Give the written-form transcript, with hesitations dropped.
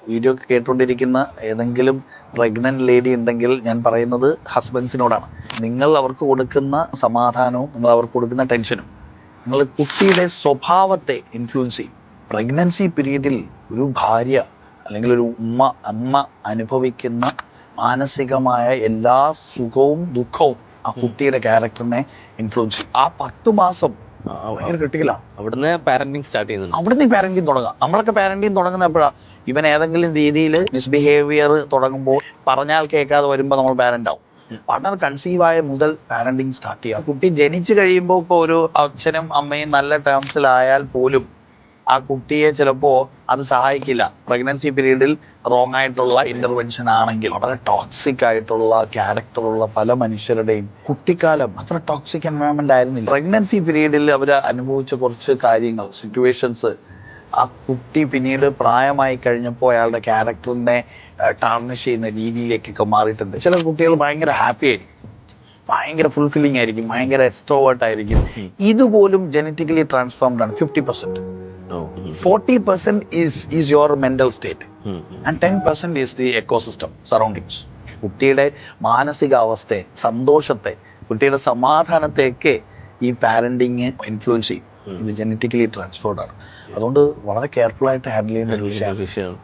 Video കേട്ടുകൊണ്ടിരിക്കുന്ന ഏതെങ്കിലും pregnant lady ഉണ്ടെങ്കിൽ ഞാൻ പറയുന്നത് ഹസ്ബൻഡ്സിനോടാണ്. നിങ്ങൾ അവർക്ക് കൊടുക്കുന്ന സമാധാനവും നിങ്ങൾ അവർക്ക് കൊടുക്കുന്ന ടെൻഷനും നിങ്ങൾ കുട്ടിയുടെ സ്വഭാവത്തെ ഇൻഫ്ലുവൻസ് ചെയ്യും. പ്രഗ്നൻസി പീരീഡിൽ ഒരു ഭാര്യ അല്ലെങ്കിൽ ഒരു അമ്മ അനുഭവിക്കുന്ന മാനസികമായ എല്ലാ സുഖവും ദുഃഖവും ആ കുട്ടിയുടെ ക്യാരക്ടറിനെ ഇൻഫ്ലുവൻസ് ചെയ്യും. ആ 10 മാസം ഭയങ്കര ക്രിട്ടിക്കലാണ്. അവിടുന്ന് പാരന്റിങ് സ്റ്റാർട്ട് ചെയ്യുന്നുണ്ട്. അവിടുന്ന് പാരന്റിങ് തുടങ്ങാം. നമ്മളൊക്കെ പാരന്റിങ് തുടങ്ങുന്ന എപ്പോഴാണ്? ഇവൻ ഏതെങ്കിലും രീതിയിൽ മിസ്ബിഹേവിയർ തുടങ്ങുമ്പോൾ പറഞ്ഞാൽ കേൾക്കാതെ വരുമ്പോൾ നമ്മൾ പാരന്റ് ആവും. പഠനം കൺസീവ് ആയ മുതൽ പാരന്റിങ് സ്റ്റാർട്ട് ചെയ്യാം. കുട്ടി ജനിച്ചു കഴിയുമ്പോൾ ഇപ്പോൾ ഒരു അച്ഛനും അമ്മയും നല്ല ടേംസിലായാൽ പോലും ആ കുട്ടിയെ ചിലപ്പോൾ അത് സഹായിക്കില്ല. പ്രഗ്നൻസി പീരീഡിൽ റോങ് ആയിട്ടുള്ള ഇന്റർവെൻഷൻ ആണെങ്കിൽ വളരെ ടോക്സിക് ആയിട്ടുള്ള ക്യാരക്ടറുള്ള പല മനുഷ്യരുടെയും കുട്ടിക്കാലം അത്ര ടോക്സിക് എൻവയോൺമെന്റ് ആയിരുന്നില്ല. പ്രഗ്നൻസി പീരീഡിൽ അവർ അനുഭവിച്ച കുറച്ച് കാര്യങ്ങൾ, സിറ്റുവേഷൻസ് ആ കുട്ടി പിന്നീട് പ്രായമായി കഴിഞ്ഞപ്പോൾ അയാളുടെ ക്യാരക്ടറിനെ ടാർണിഷ് ചെയ്യുന്ന രീതിയിലേക്കൊക്കെ മാറിയിട്ടുണ്ട്. ചില കുട്ടികൾ ഭയങ്കര ഹാപ്പി ആയിരിക്കും, ഭയങ്കര ഫുൾഫില്ലിംഗ് ആയിരിക്കും, ഭയങ്കര എക്സ്ട്രോവേർട്ട് ആയിരിക്കും. ഇതുപോലും ജനറ്റിക്കലി ട്രാൻസ്ഫോംഡ് ആണ്. 50%. 40% is your mental state and 10% is the ecosystem surroundings. കുട്ടിയുടെ മാനസികാവസ്ഥയെ, സന്തോഷത്തെ, കുട്ടിയുടെ സമാധാനത്തെയൊക്കെ ഈ പാരന്റിങ് ഇൻഫ്ലുവൻസ് ചെയ്യും. ഇത് ജനറ്റിക്കലി ട്രാൻസ്ഫോർഡ് ആണ്. അതുകൊണ്ട് വളരെ കെയർഫുൾ ആയിട്ട് ഹാൻഡിൽ ചെയ്യുന്ന ഒരു വിഷയമാണ്.